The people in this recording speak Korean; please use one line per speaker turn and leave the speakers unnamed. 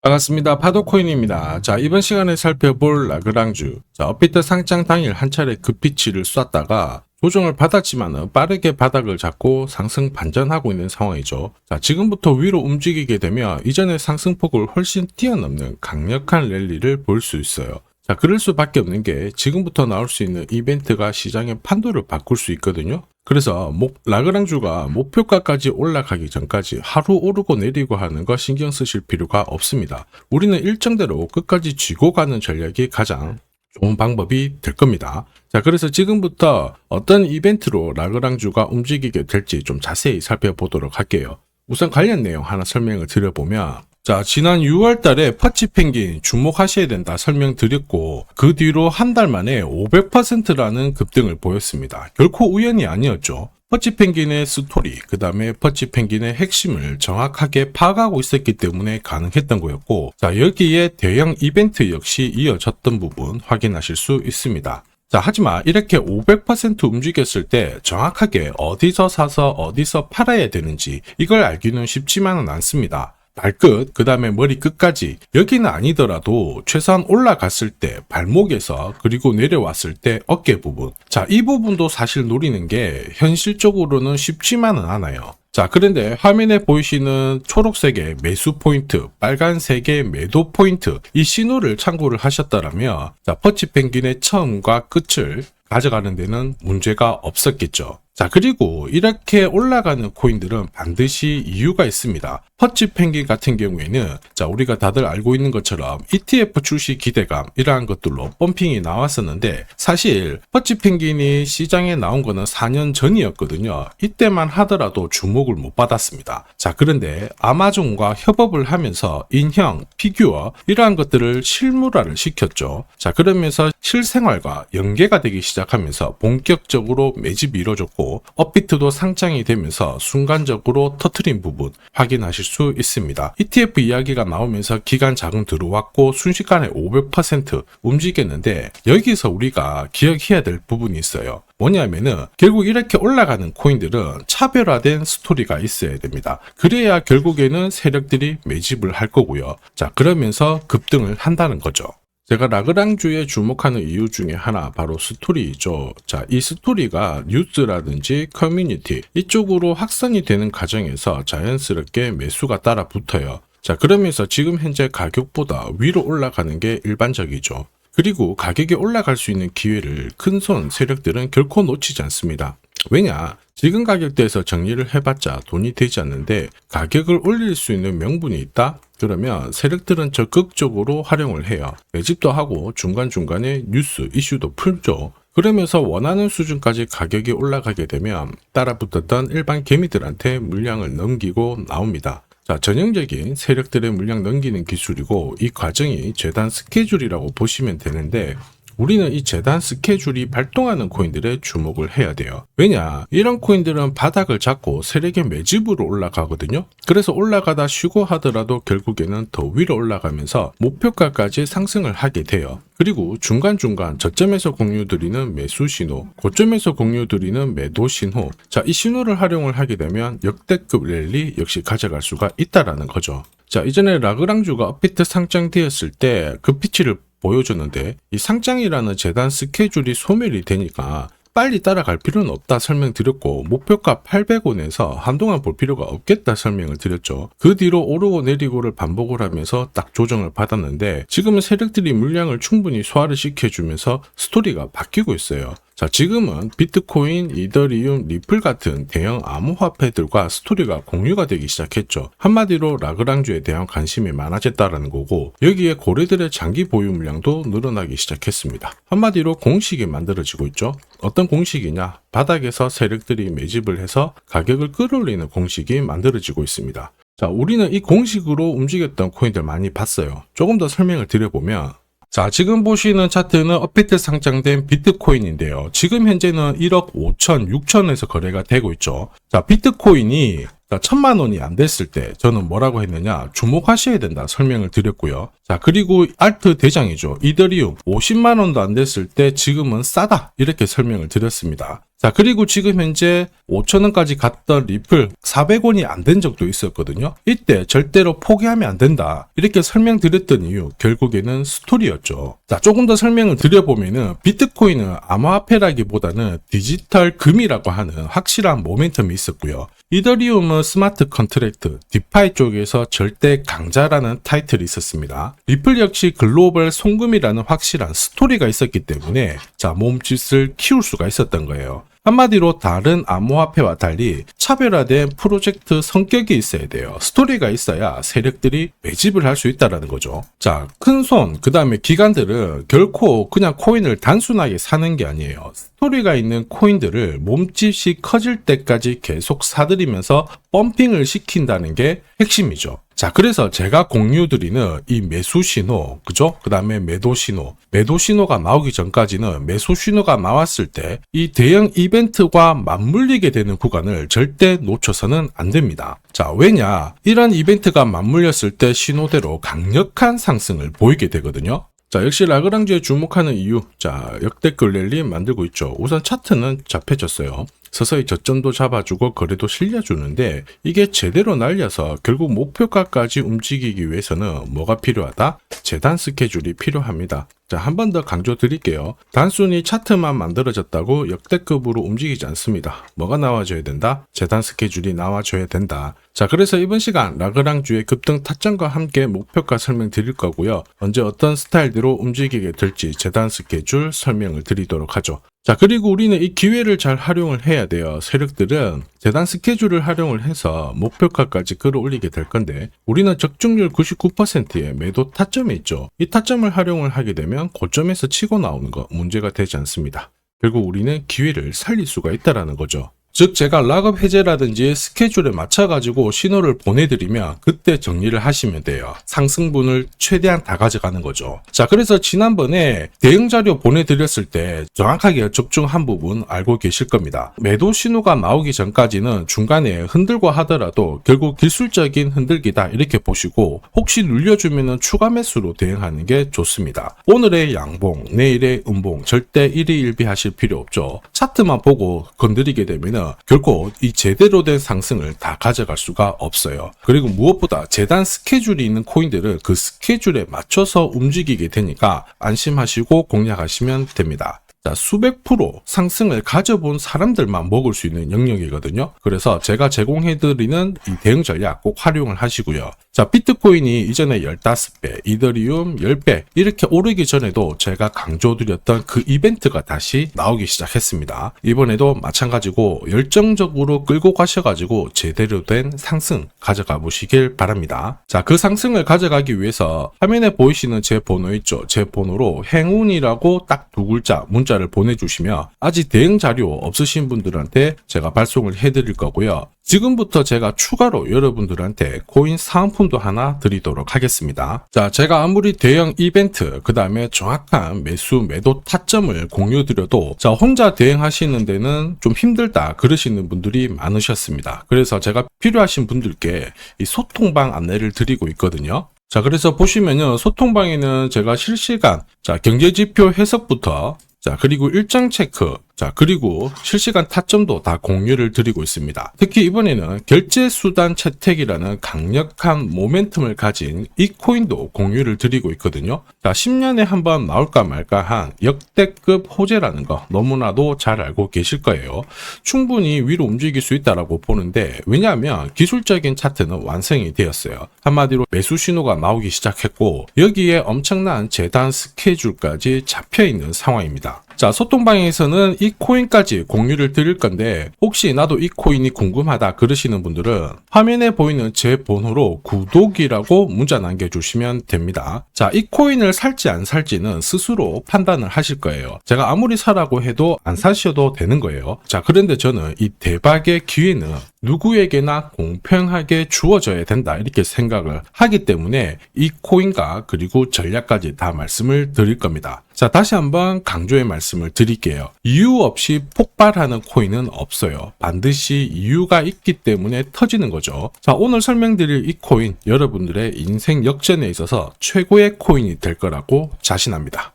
반갑습니다. 파도코인입니다. 자, 이번 시간에 살펴볼 라그랑주. 자, 업비트 상장 당일 한 차례 급비치를 쐈다가 조정을 받았지만 빠르게 바닥을 잡고 상승 반전하고 있는 상황이죠. 자, 지금부터 위로 움직이게 되면 이전의 상승폭을 훨씬 뛰어넘는 강력한 랠리를 볼 수 있어요. 자, 그럴 수밖에 없는 게 지금부터 나올 수 있는 이벤트가 시장의 판도를 바꿀 수 있거든요. 그래서 라그랑주가 목표가까지 올라가기 전까지 하루 오르고 내리고 하는 거 신경 쓰실 필요가 없습니다. 우리는 일정대로 끝까지 쥐고 가는 전략이 가장 좋은 방법이 될 겁니다. 자, 그래서 지금부터 어떤 이벤트로 라그랑주가 움직이게 될지 좀 자세히 살펴보도록 할게요. 우선 관련 내용 하나 설명을 드려보면, 자, 지난 6월 달에 퍼치 펭귄 주목하셔야 된다 설명드렸고, 그 뒤로 한 달 만에 500%라는 급등을 보였습니다. 결코 우연이 아니었죠. 퍼치 펭귄의 스토리, 그 다음에 퍼치 펭귄의 핵심을 정확하게 파악하고 있었기 때문에 가능했던 거였고, 자, 여기에 대형 이벤트 역시 이어졌던 부분 확인하실 수 있습니다. 자, 하지만 이렇게 500% 움직였을 때 정확하게 어디서 사서 어디서 팔아야 되는지 이걸 알기는 쉽지만은 않습니다. 발끝, 그 다음에 머리 끝까지, 여기는 아니더라도 최소한 올라갔을 때 발목에서, 그리고 내려왔을 때 어깨 부분. 자, 이 부분도 사실 노리는 게 현실적으로는 쉽지만은 않아요. 자, 그런데 화면에 보이시는 초록색의 매수 포인트, 빨간색의 매도 포인트, 이 신호를 참고를 하셨다면, 자, 퍼치 펭귄의 처음과 끝을 가져가는 데는 문제가 없었겠죠. 자, 그리고 이렇게 올라가는 코인들은 반드시 이유가 있습니다. 퍼치 펭귄 같은 경우에는, 자, 우리가 다들 알고 있는 것처럼 ETF 출시 기대감, 이러한 것들로 펌핑이 나왔었는데, 사실 퍼치 펭귄이 시장에 나온 거는 4년 전이었거든요. 이때만 하더라도 주목을 못 받았습니다. 자, 그런데 아마존과 협업을 하면서 인형, 피규어, 이러한 것들을 실물화를 시켰죠. 자, 그러면서 실생활과 연계가 되기 시작하면서 본격적으로 매집이 이루어졌고, 업비트도 상장이 되면서 순간적으로 터트린 부분 확인하실 수 있습니다. ETF 이야기가 나오면서 기관 자금 들어왔고 순식간에 500% 움직였는데, 여기서 우리가 기억해야 될 부분이 있어요. 뭐냐면은 결국 이렇게 올라가는 코인들은 차별화된 스토리가 있어야 됩니다. 그래야 결국에는 세력들이 매집을 할 거고요. 자, 그러면서 급등을 한다는 거죠. 제가 라그랑주에 주목하는 이유 중에 하나 바로 스토리이죠. 자, 이 스토리가 뉴스라든지 커뮤니티 이쪽으로 확산이 되는 과정에서 자연스럽게 매수가 따라 붙어요. 자, 그러면서 지금 현재 가격보다 위로 올라가는 게 일반적이죠. 그리고 가격이 올라갈 수 있는 기회를 큰손 세력들은 결코 놓치지 않습니다. 왜냐? 지금 가격대에서 정리를 해봤자 돈이 되지 않는데 가격을 올릴 수 있는 명분이 있다? 그러면 세력들은 적극적으로 활용을 해요. 매집도 하고 중간중간에 뉴스, 이슈도 풀죠. 그러면서 원하는 수준까지 가격이 올라가게 되면 따라붙었던 일반 개미들한테 물량을 넘기고 나옵니다. 자, 전형적인 세력들의 물량 넘기는 기술이고, 이 과정이 재단 스케줄이라고 보시면 되는데, 우리는 이 재단 스케줄이 발동하는 코인들에 주목을 해야 돼요. 왜냐? 이런 코인들은 바닥을 잡고 세력의 매집으로 올라가거든요. 그래서 올라가다 쉬고 하더라도 결국에는 더 위로 올라가면서 목표가까지 상승을 하게 돼요. 그리고 중간중간 저점에서 공유드리는 매수 신호, 고점에서 공유드리는 매도 신호. 자, 이 신호를 활용을 하게 되면 역대급 랠리 역시 가져갈 수가 있다라는 거죠. 자, 이전에 라그랑주가 업비트 상장되었을 때 급피치를 보여줬는데, 이 상장이라는 재단 스케줄이 소멸이 되니까 빨리 따라갈 필요는 없다 설명드렸고, 목표가 800원에서 한동안 볼 필요가 없겠다 설명을 드렸죠. 그 뒤로 오르고 내리고를 반복을 하면서 딱 조정을 받았는데, 지금은 세력들이 물량을 충분히 소화를 시켜주면서 스토리가 바뀌고 있어요. 자, 지금은 비트코인, 이더리움, 리플 같은 대형 암호화폐들과 스토리가 공유가 되기 시작했죠. 한마디로 라그랑주에 대한 관심이 많아졌다라는 거고, 여기에 고래들의 장기 보유 물량도 늘어나기 시작했습니다. 한마디로 공식이 만들어지고 있죠. 어떤 공식이냐? 바닥에서 세력들이 매집을 해서 가격을 끌어올리는 공식이 만들어지고 있습니다. 자, 우리는 이 공식으로 움직였던 코인들 많이 봤어요. 조금 더 설명을 드려보면, 자, 지금 보시는 차트는 업비트 상장된 비트코인인데요. 지금 현재는 1억 5천, 6천에서 거래가 되고 있죠. 자, 비트코인이 1,000만 원이 안 됐을 때 저는 뭐라고 했느냐? 주목하셔야 된다 설명을 드렸고요. 자, 그리고 알트 대장이죠. 이더리움 50만 원도 안 됐을 때 지금은 싸다 이렇게 설명을 드렸습니다. 자, 그리고 지금 현재 5,000원까지 갔던 리플 400원이 안 된 적도 있었거든요. 이때 절대로 포기하면 안 된다. 이렇게 설명드렸던 이유, 결국에는 스토리였죠. 자, 조금 더 설명을 드려보면은 비트코인은 암호화폐라기보다는 디지털 금이라고 하는 확실한 모멘텀이 있었고요. 이더리움은 스마트 컨트랙트, 디파이 쪽에서 절대 강자라는 타이틀이 있었습니다. 리플 역시 글로벌 송금이라는 확실한 스토리가 있었기 때문에 자, 몸짓을 키울 수가 있었던 거예요. 한마디로 다른 암호화폐와 달리 차별화된 프로젝트 성격이 있어야 돼요. 스토리가 있어야 세력들이 매집을 할 수 있다는 거죠. 자, 큰손, 그 다음에 기관들은 결코 그냥 코인을 단순하게 사는 게 아니에요. 스토리가 있는 코인들을 몸집이 커질 때까지 계속 사들이면서 펌핑을 시킨다는 게 핵심이죠. 자, 그래서 제가 공유드리는 이 매수 신호, 그죠? 그 다음에 매도 신호. 매도 신호가 나오기 전까지는 매수 신호가 나왔을 때 이 대형 이벤트와 맞물리게 되는 구간을 절대 놓쳐서는 안 됩니다. 자, 왜냐? 이런 이벤트가 맞물렸을 때 신호대로 강력한 상승을 보이게 되거든요. 자, 역시 라그랑주에 주목하는 이유. 자, 역대급 랠리 만들고 있죠. 우선 차트는 잡혀졌어요. 서서히 저점도 잡아주고 거래도 실려주는데 이게 제대로 날려서 결국 목표가까지 움직이기 위해서는 뭐가 필요하다? 재단 스케줄이 필요합니다. 자, 한 번 더 강조 드릴게요. 단순히 차트만 만들어졌다고 역대급으로 움직이지 않습니다. 뭐가 나와줘야 된다? 재단 스케줄이 나와줘야 된다. 자, 그래서 이번 시간 라그랑주의 급등 타점과 함께 목표가 설명드릴 거고요. 언제 어떤 스타일대로 움직이게 될지 재단 스케줄 설명을 드리도록 하죠. 자, 그리고 우리는 이 기회를 잘 활용을 해야 돼요. 세력들은 재단 스케줄을 활용을 해서 목표가까지 끌어올리게 될 건데 우리는 적중률 99%의 매도 타점이 있죠. 이 타점을 활용을 하게 되면 고점에서 치고 나오는 거 문제가 되지 않습니다. 결국 우리는 기회를 살릴 수가 있다는 거죠. 즉 제가 락업 해제라든지 스케줄에 맞춰가지고 신호를 보내드리면 그때 정리를 하시면 돼요. 상승분을 최대한 다 가져가는 거죠. 자, 그래서 지난번에 대응 자료 보내드렸을 때 정확하게 적중한 부분 알고 계실 겁니다. 매도 신호가 나오기 전까지는 중간에 흔들고 하더라도 결국 기술적인 흔들기다 이렇게 보시고 혹시 눌려주면 추가 매수로 대응하는 게 좋습니다. 오늘의 양봉, 내일의 음봉 절대 일희일비하실 필요 없죠. 차트만 보고 건드리게 되면 결코 이 제대로 된 상승을 다 가져갈 수가 없어요. 그리고 무엇보다 재단 스케줄이 있는 코인들은 그 스케줄에 맞춰서 움직이게 되니까 안심하시고 공략하시면 됩니다. 자, 수백 프로 상승을 가져본 사람들만 먹을 수 있는 영역이거든요. 그래서 제가 제공해드리는 이 대응 전략 꼭 활용을 하시고요. 자, 비트코인이 이전에 15배, 이더리움 10배 이렇게 오르기 전에도 제가 강조드렸던 그 이벤트가 다시 나오기 시작했습니다. 이번에도 마찬가지고 열정적으로 끌고 가셔가지고 제대로 된 상승 가져가 보시길 바랍니다. 자, 그 상승을 가져가기 위해서 화면에 보이시는 제 번호 있죠. 제 번호로 행운이라고 딱 두 글자 문자를 보내주시면 아직 대응 자료 없으신 분들한테 제가 발송을 해드릴 거고요. 지금부터 제가 추가로 여러분들한테 코인 사은품도 하나 드리도록 하겠습니다. 자, 제가 아무리 대형 이벤트, 그 다음에 정확한 매수, 매도 타점을 공유드려도 자, 혼자 대응하시는 데는 좀 힘들다 그러시는 분들이 많으셨습니다. 그래서 제가 필요하신 분들께 이 소통방 안내를 드리고 있거든요. 자, 그래서 보시면요. 소통방에는 제가 실시간 경제지표 해석부터 그리고 일정 체크, 그리고 실시간 타점도 다 공유를 드리고 있습니다. 특히 이번에는 결제수단 채택이라는 강력한 모멘텀을 가진 이 코인도 공유를 드리고 있거든요. 10년에 한 번 나올까 말까 한 역대급 호재라는 거 너무나도 잘 알고 계실 거예요. 충분히 위로 움직일 수 있다고 보는데 왜냐하면 기술적인 차트는 완성이 되었어요. 한마디로 매수 신호가 나오기 시작했고 여기에 엄청난 재단 스케줄까지 잡혀있는 상황입니다. 자, 소통방에서는 이 코인까지 공유를 드릴 건데 혹시 나도 이 코인이 궁금하다 그러시는 분들은 화면에 보이는 제 번호로 구독이라고 문자 남겨주시면 됩니다. 자, 이 코인을 살지 안 살지는 스스로 판단을 하실 거예요. 제가 아무리 사라고 해도 안 사셔도 되는 거예요. 자, 그런데 저는 이 대박의 기회는 누구에게나 공평하게 주어져야 된다 이렇게 생각을 하기 때문에 이 코인과 그리고 전략까지 다 말씀을 드릴 겁니다. 자, 다시 한번 강조의 말씀을 드릴게요. 이유 없이 폭발하는 코인은 없어요. 반드시 이유가 있기 때문에 터지는 거죠. 자, 오늘 설명드릴 이 코인 여러분들의 인생 역전에 있어서 최고의 코인이 될 거라고 자신합니다.